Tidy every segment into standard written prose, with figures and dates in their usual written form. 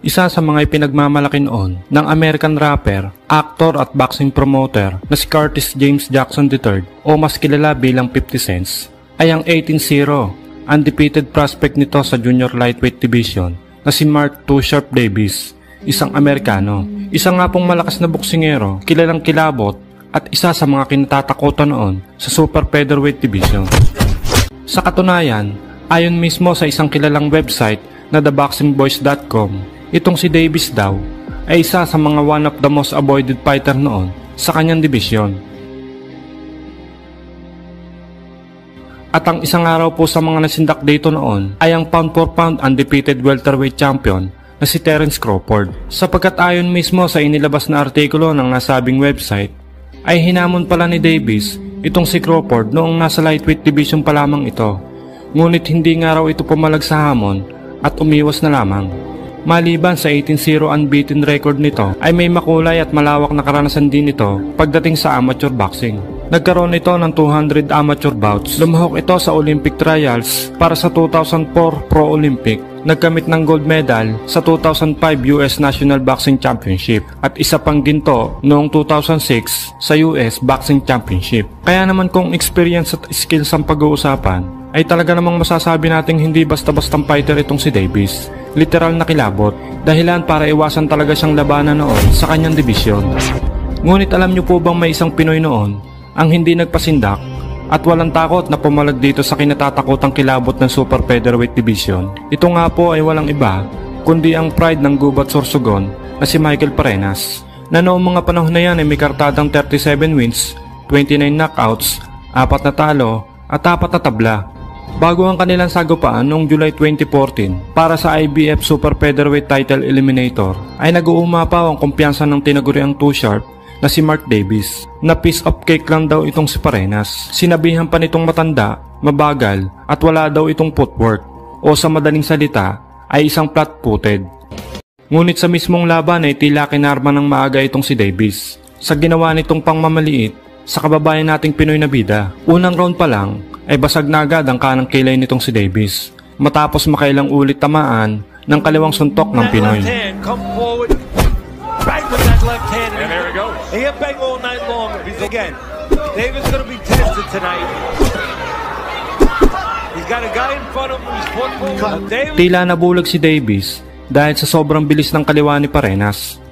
Isa sa mga ipinagmamalaki noon ng American rapper, actor at boxing promoter na si Curtis James Jackson III o mas kilala bilang 50 Cents ay ang 18-0, undefeated prospect nito sa junior lightweight division na si Mark Too Sharp Davis, isang Amerikano. Isa nga pong malakas na boksingero, kilalang kilabot at isa sa mga kinatatakutan noon sa super featherweight division. Sa katunayan, ayon mismo sa isang kilalang website na theboxingboys.com, itong si Davis daw ay isa sa mga one of the most avoided fighter noon sa kanyang dibisyon. At ang isang araw po sa mga nasindak dito noon ay ang pound for pound undefeated welterweight champion na si Terence Crawford. Sapagkat ayon mismo sa inilabas na artikulo ng nasabing website, ay hinamon pala ni Davis itong si Crawford noong nasa lightweight division pa lamang ito. Ngunit hindi nga raw ito pumalag sa hamon at umiwas na lamang. Maliban sa 18-0 unbeaten record nito ay may makulay at malawak na karanasan din ito pagdating sa amateur boxing. Nagkaroon ito ng 200 amateur bouts. Lumahok ito sa Olympic trials para sa 2004 Pro Olympic. Nagkamit ng gold medal sa 2005 US National Boxing Championship at isa pang ginto noong 2006 sa US Boxing Championship. Kaya naman kung experience at skills ang pag-uusapan, ay talaga namang masasabi nating hindi basta-bastang fighter itong si Davis. Literal na kilabot, dahilan para iwasan talaga siyang labanan noon sa kanyang dibisyon. Ngunit alam niyo po bang may isang Pinoy noon ang hindi nagpasindak at walang takot na pumalag dito sa kinatatakotang kilabot ng super featherweight division? Ito nga po ay walang iba kundi ang pride ng Gubat Sorsogon na si Michael Parenas, na noong mga panahon na yan ay may kartadang 37 wins, 29 knockouts, 4 na talo at 4 na tabla. Bago ang kanilang sagupaan noong July 2014 para sa IBF Super Featherweight Title Eliminator ay nag-uumapaw ang kumpiyansa ng tinaguriang Too Sharp na si Mark Davis na piece of cake lang daw itong si Parenas. Sinabihan pa nitong matanda, mabagal at wala daw itong footwork o sa madaling salita ay isang flat-footed. Ngunit sa mismong laban ay tila kinarma ng maaga itong si Davis sa ginawa nitong pangmamaliit sa kababayan nating Pinoy na bida. Unang round pa lang ay basag na agad ang kanang kilay nitong si Davis matapos makailang ulit tamaan ng kaliwang suntok ng Pinoy. Tila nabulag si Davis dahil sa sobrang bilis ng kaliwa ni Parenas.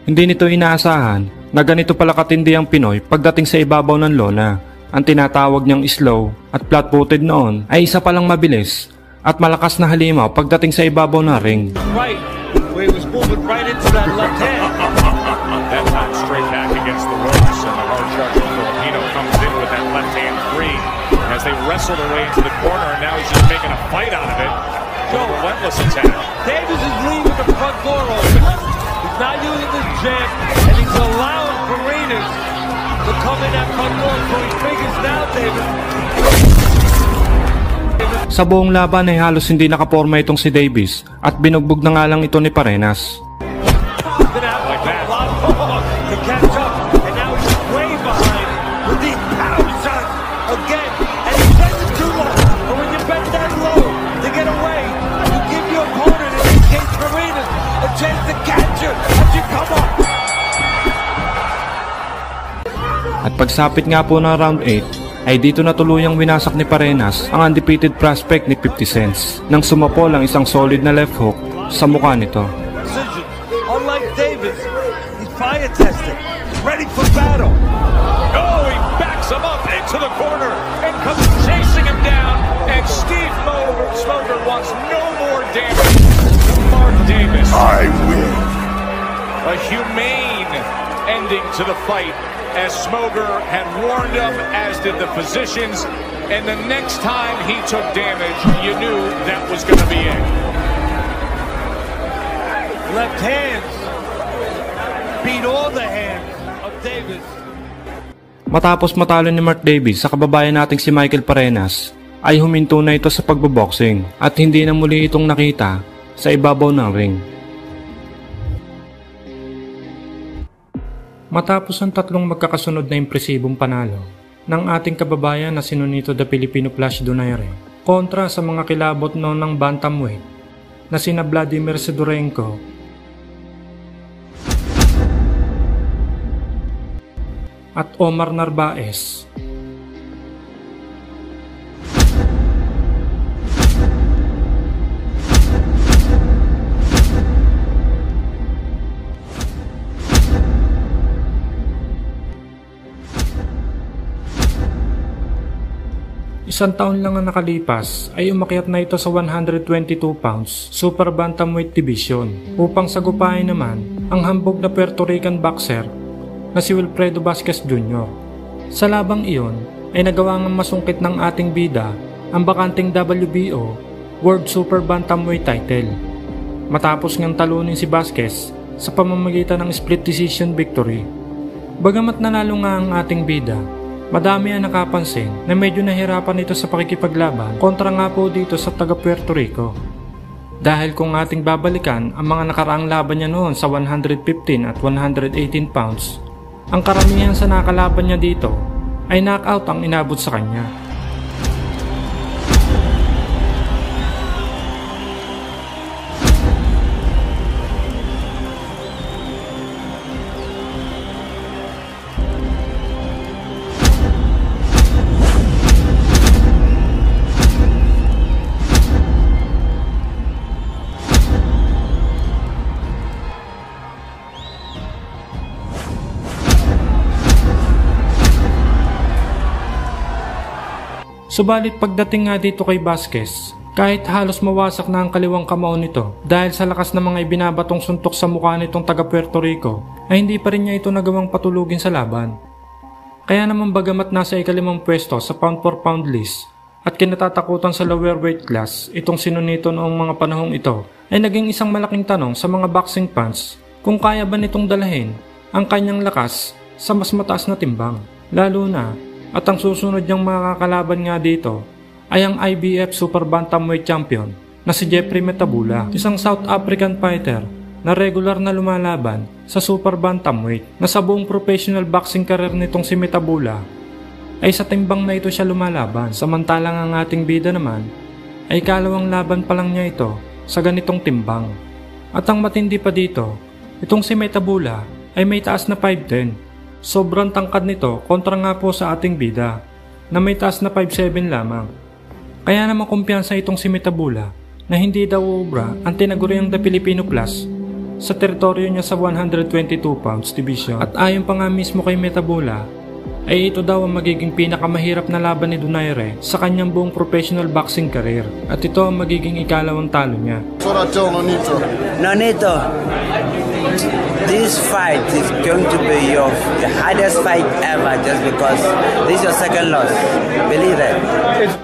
Hindi nito inaasahan na ganito pala katindi ang Pinoy pagdating sa ibabaw ng lona. Ang tinatawag niyang slow at flat-footed noon ay isa palang mabilis at malakas na halimaw pagdating sa ibabaw ng ring. Right, where he was moving right into that left hand. That time straight back against the ropes, and the hard-charging Filipino comes in with that left hand free as they wrestle their way into the corner, and now he's just making a fight out of it. A relentless attack. Davis is leaving the front door open. He's not using this jab, and he's allowing Parenas to come in that front door, so he figures now, Davis. Sa buong laban ay halos hindi nakaporma itong si Davis at binugbog na nga lang ito ni Parenas. At pagsapit nga po ng round 8 ay dito na tuluyang winasak ni Parenas ang undefeated prospect ni 50 Cents nang sumapol ang isang solid na left hook sa mukha nito. Unlike Davis, he's fire tested, ready for battle. Oh, he backs him up into the corner and comes chasing him down, and Steve Smoger wants no more damage to Mark Davis. I win. A humane ending to the fight, as Smoger had warned him, as did the physicians, and the next time he took damage, you knew that was going to be it. Left hands beat all the hands of Davis. Matapos matalo ni Mark Davis sa kababayan nating si Michael Parenas, ay huminto na ito sa pagboboxing at hindi na muli itong nakita sa ibabaw ng ring. Matapos ang tatlong magkakasunod na impresibong panalo ng ating kababayan na si Nonito the Filipino Flash Donaire kontra sa mga kilabot noon ng bantamweight na sina Vladimir Sidorenko at Omar Narvaez. Isang taon lang ang nakalipas ay umakyat na ito sa 122 pounds Super Bantamweight Division upang sagupain naman ang hambog na Puerto Rican boxer na si Wilfredo Vasquez Jr. Sa labang iyon ay nagawa ng masungkit ng ating bida ang bakanting WBO World Super Bantamweight title matapos ngang talunin si Vasquez sa pamamagitan ng split decision victory. Bagamat nanalo nga ang ating bida, madami ang nakapansin na medyo nahirapan ito sa pakikipaglaban kontra nga po dito sa taga Puerto Rico. Dahil kung ating babalikan ang mga nakaraang laban niya noon sa 115 at 118 pounds, ang karamihan sa nakalaban niya dito ay knockout ang inabot sa kanya. Subalit pagdating nga dito kay Vasquez, kahit halos mawasak na ang kaliwang kamao nito dahil sa lakas ng mga ibinabatong suntok sa mukha nitong taga Puerto Rico, ay hindi pa rin niya ito nagawang patulugin sa laban. Kaya naman bagamat nasa ikalimang pwesto sa pound for pound list at kinatatakutan sa lower weight class itong sinunito noong mga panahong ito, ay naging isang malaking tanong sa mga boxing fans kung kaya ba nitong dalahin ang kanyang lakas sa mas mataas na timbang. Lalo na at ang susunod niyang makakalaban nga dito ay ang IBF Super Bantamweight Champion na si Jeffrey Metabula, isang South African fighter na regular na lumalaban sa Super Bantamweight na sa buong professional boxing career nitong si Metabula ay sa timbang na ito siya lumalaban, samantalang ang ating bida naman ay kalawang laban pa lang niya ito sa ganitong timbang. At ang matindi pa dito, itong si Metabula ay may taas na 5'10". Sobrang tangkad nito kontra nga po sa ating bida na may taas na 5'7 lamang. Kaya naman kumpiyansa itong si Metabula na hindi daw ubra ang tinaguriang The Filipino Plus sa teritoryo niya sa 122 pounds division. At ayon pa nga mismo kay Metabula ay ito daw ang magiging pinakamahirap na laban ni Donaire sa kanyang buong professional boxing career. At ito ang magiging ikalawang talo niya. Nonito, this fight is going to be the hardest fight ever just because this is your second loss. Believe it.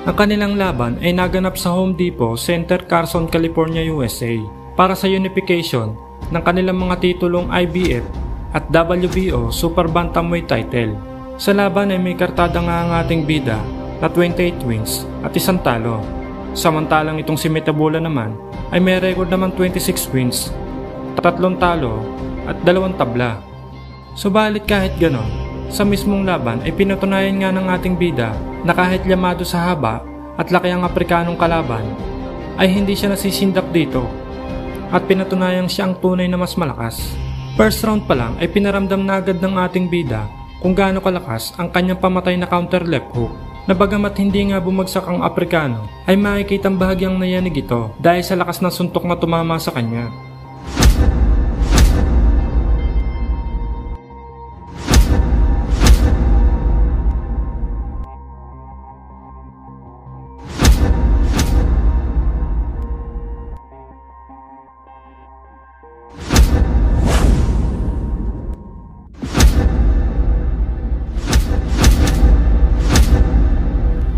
Ang kanilang laban ay naganap sa Home Depot Center, Carson, California, USA para sa unification ng kanilang mga titulong IBF at WBO Super Bantamweight title. Sa laban ay may kartada nga ang ating bida na 28 wins at 1 talo. Samantalang itong si Metabula naman ay may record naman 26 wins, 3 talo at 2 tabla. Subalit kahit ganon, sa mismong laban ay pinatunayan nga ng ating bida na kahit yamado sa haba at laki ang Aprikanong kalaban, ay hindi siya nasisindak dito at pinatunayang siya ang tunay na mas malakas. First round pa lang ay pinaramdam na agad ng ating bida kung gaano kalakas ang kanyang pamatay na counter left hook, na bagamat hindi nga bumagsak ang Aprikano ay makikitang bahagyang nayanig ito dahil sa lakas ng suntok na tumama sa kanya.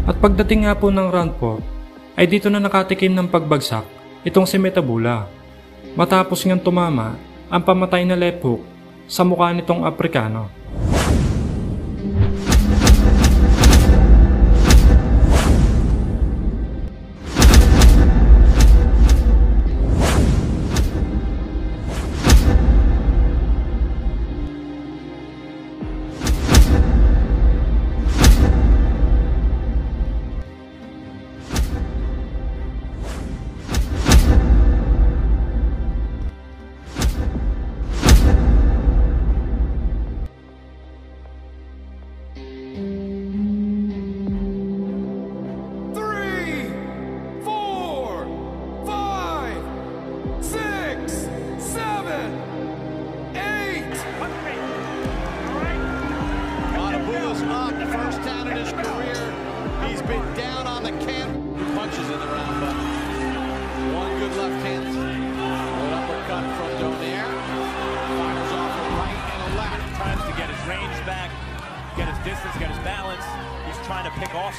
At pagdating nga po ng round 4, ay dito na nakatikim ng pagbagsak itong si Metabula. Matapos ngang tumama ang pamatay na left hook sa mukha nitong Aprikano.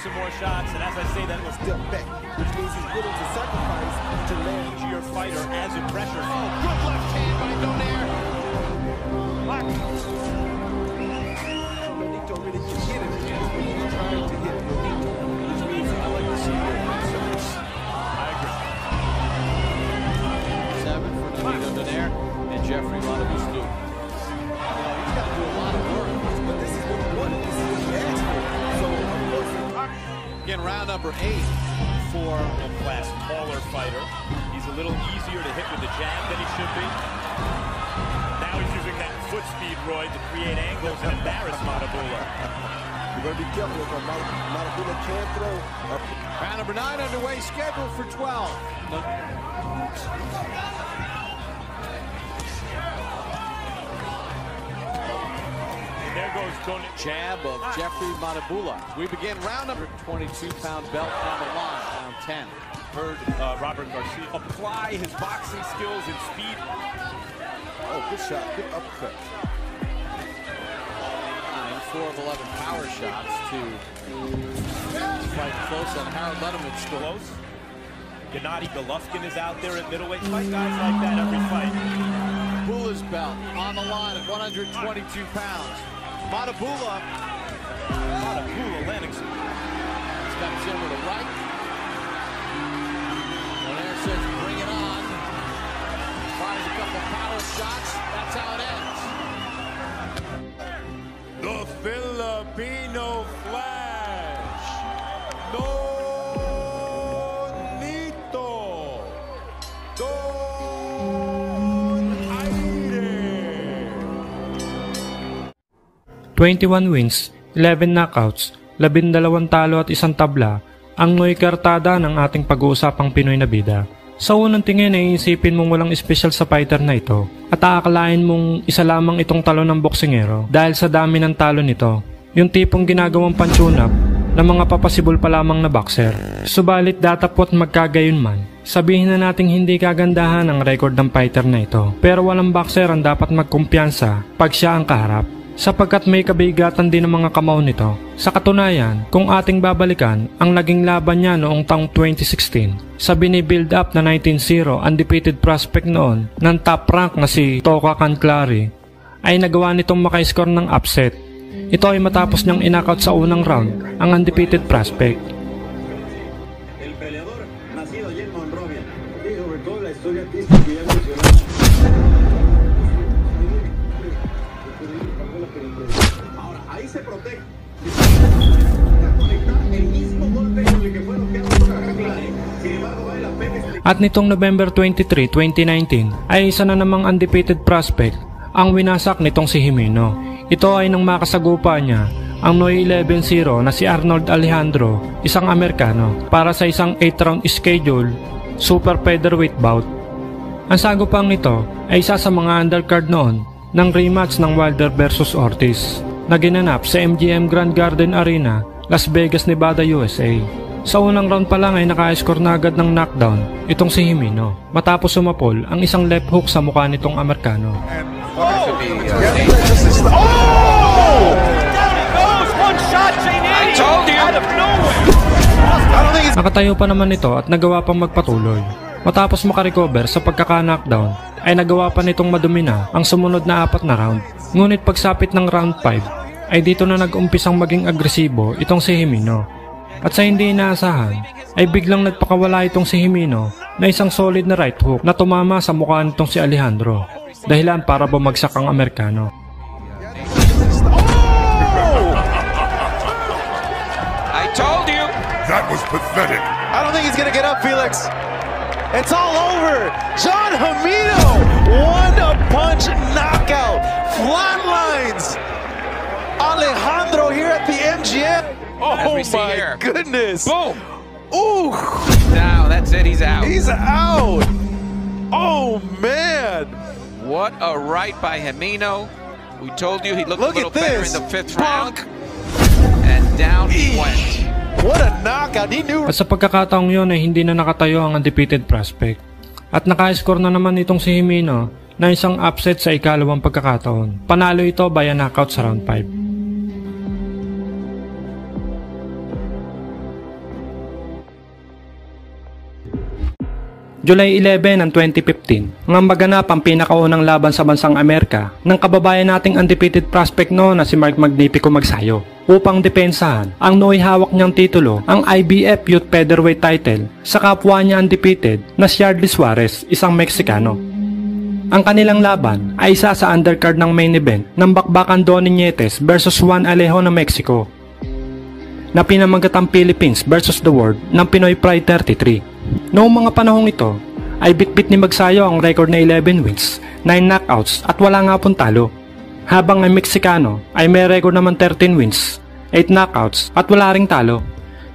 some more shots, and as I say, that was step back, which means he's willing to sacrifice to land your fighter as a pressure. Oh, good left hand by Donaire. Nonito really can hit it again when he's trying to hit Nonito, which means I like to see more service. I agree. 7 for Nonito Donaire and Jeffrey Montevideo. He's got to do a lot of work, but this is what he wanted. This is what he asked for. So, of course, again, round number 8 for a class taller fighter. He's a little easier to hit with the jab than he should be. Now he's using that foot speed, Roy, to create angles and embarrass Matabula. You're going to be careful if Matabula can't throw. Round number 9 underway, scheduled for 12. There goes Tony. Jab of Jeffrey Matabula. We begin round number 22-pound belt on the line, round 10. Heard Robert Garcia apply his boxing skills and speed. Oh, good shot, good uppercut. 4 of 11 power shots to fight close on Harold Letterman's close. Gennady Golovkin is out there at middleweight. Fight guys like that every fight. Bula's belt on the line at 122 pounds. Matabula landing. Steps in with a right. Donaire says bring it on. Fires a couple power shots. That's how it ends. The Filipino Flash. Nonito Donaire. 21 wins, 11 knockouts, 12 talo at 1 tabla ang Noy Kartada ng ating pag-uusapang Pinoy na bida. Sa unang tingin ay isipin mong walang espesyal sa fighter na ito at aakalain mong isa lamang itong talo ng boksingero dahil sa dami ng talo nito. Yung tipong ginagawang pan-tune-up ng mga papasibol pa lamang na boxer. Subalit datapot magkagayon man, sabihin na nating hindi kagandahan ang record ng fighter na ito. Pero walang boxer ang dapat magkumpiyansa pag siya ang kaharap, sapagkat may kabigatan din ng mga kamao nito. Sa katunayan, kung ating babalikan ang naging laban niya noong taong 2016 sa binibuild up na 19-0 undefeated prospect noon ng top rank na si Toka Canclari, ay nagawa nitong maka-score ng upset. Ito ay matapos niyang inknockout sa unang round ang undefeated prospect. El peleador nacido allí en Monrovia, y sobre todo la historia artística que ya mencionó. Ahora, ahí se protege. Está conectado el mismo golpe con el que fue noqueado por Canclari. Sin embargo, vale la pena. At nitong November 23, 2019 ay isa na namang undefeated prospect ang winasak nitong si Jimeno. Ito ay nang makasagupa niya ang Noy 11-0 na si Arnold Alejandro, isang Amerikano, para sa isang 8-round schedule super featherweight bout. Ang sagupang nito ay isa sa mga undercard noon ng rematch ng Wilder vs Ortiz na ginanap sa MGM Grand Garden Arena, Las Vegas, Nevada, USA. Sa unang round pa lang ay naka-score na agad ng knockdown itong si Jimeno matapos sumapol ang isang left hook sa mukha nitong Amerikano. Nakatayo pa naman ito at nagawa pang magpatuloy. Matapos makarecover sa pagkaka-knockdown ay nagawa pa nitong madumina ang sumunod na 4 na round. Ngunit pagsapit ng round 5 ay dito na nag-umpisang maging agresibo itong si Jimeno. At sa hindi inaasahan ay biglang nagpakawala itong si Jimeno na isang solid na right hook na tumama sa mukha nitong si Alejandro, dahilan para bumagsak ang Amerikano. I told you! That was pathetic. I don't think he's going to get up, Felix. It's all over. John Jimeno, one-punch knockout. Flatlines. Alejandro here at the MGM. As Oh we see my here. goodness. Boom! Ooh. Now, that's it. He's out. He's out. Oh, man. What a right by Jimeno. We told you he looked Look a little at better in this. the 5th round. And down he went. What a knockout. He knew. At sa pagkakataong yon ay hindi na nakatayo ang undefeated prospect. At naka-score na naman itong si Jimeno na isang upset sa ikalawang pagkakataon. Panalo ito by a knockout sa round 5. July 11 ng 2015, nang maganap ang pinakaunang laban sa bansang Amerika ng kababayan nating undefeated prospect noon na si Mark Magnifico Magsayo upang depensahan ang nooy hawak niyang titulo, ang IBF Youth Featherweight title sa kapwa niya undefeated na si Yardley Suarez, isang Meksikano. Ang kanilang laban ay isa sa undercard ng main event ng bakbakan Donnie Nietes versus Juan Alejo ng Mexico na pinamagatang Philippines versus the World ng Pinoy Pride 33. Noong mga panahong ito ay bitbit ni Magsayo ang record na 11 wins, 9 knockouts at wala nga pong talo. Habang ang Meksikano ay may record naman 13 wins, 8 knockouts at wala ring talo.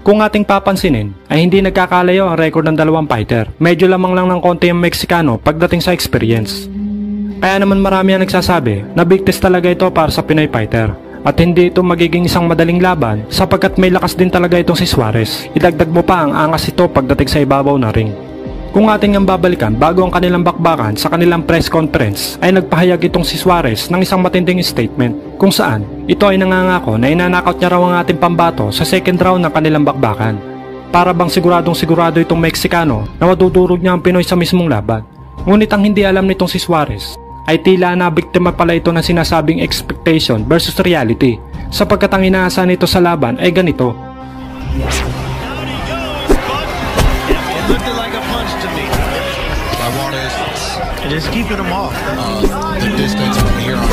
Kung ating papansinin ay hindi nagkakalayo ang record ng dalawang fighter. Medyo lamang lang ng konti ang Meksikano pagdating sa experience. Kaya naman marami ang nagsasabi na big test talaga ito para sa Pinoy fighter. At hindi ito magiging isang madaling laban sapagkat may lakas din talaga itong si Suarez. Idagdag mo pa ang angas ito pagdating sa ibabaw na ring. Kung ating ang babalikan bago ang kanilang bakbakan sa kanilang press conference ay nagpahayag itong si Suarez ng isang matinding statement kung saan ito ay nangangako na inanakaut niya raw ang ating pambato sa second round ng kanilang bakbakan. Para bang siguradong sigurado itong Meksikano na madudurog niya ang Pinoy sa mismong laban. Ngunit ang hindi alam nitong si Suarez ay tila na biktima pala ito ng sinasabing expectation versus reality sapagkat ang inaasahan nito sa laban ay ganito. Just keeping them off. The distance from here on.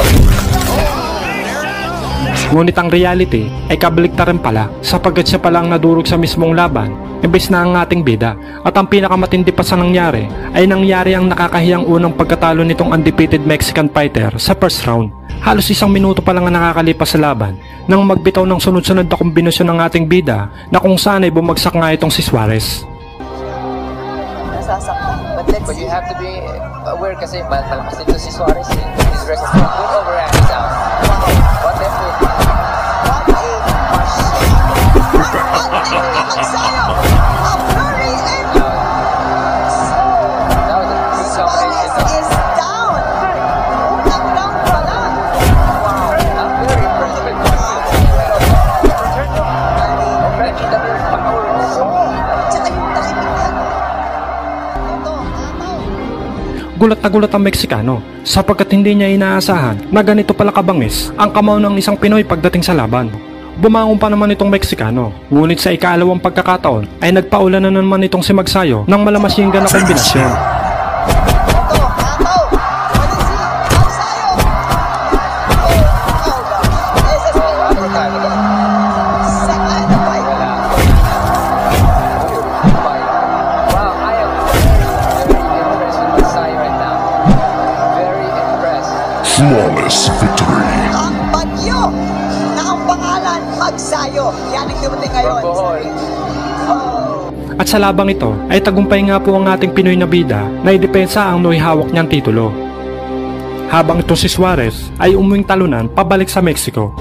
Ngunit ang reality ay kabaliktaran pala sapagkat siya palang nadurog sa mismong laban imbes na ang ating bida. At ang pinakamatindi pa sa nangyari ay nangyari ang nakakahiyang unang pagkatalo nitong undefeated Mexican fighter sa first round. Halos 1 minuto pa lang ang nakakalipas sa laban nang magbitaw ng sunod-sunod na kombinasyon ng ating bida na kung saan ay bumagsak nga itong si Suarez. But you have to be aware kasi malakas ito si Suarez. His record good overhand is out. What if Gulat na gulat ang Meksikano sapagkat hindi niya inaasahan na ganito pala kabangis ang kamao ng isang Pinoy pagdating sa laban. Bumangon pa naman itong Meksikano, ngunit sa ikalawang pagkakataon ay nagpaulan na naman itong si Magsayo ng malamasingan na kombinasyon. Flawless victory. Ang bagyo na ang pangalan Magsayo. Yan ang dumating ngayon. At sa labang ito ay tagumpay nga po ang ating Pinoy na bida na idepensa ang nooy hawak niyang titulo. Habang ito si Suarez ay umuwing talunan pabalik sa Mexico.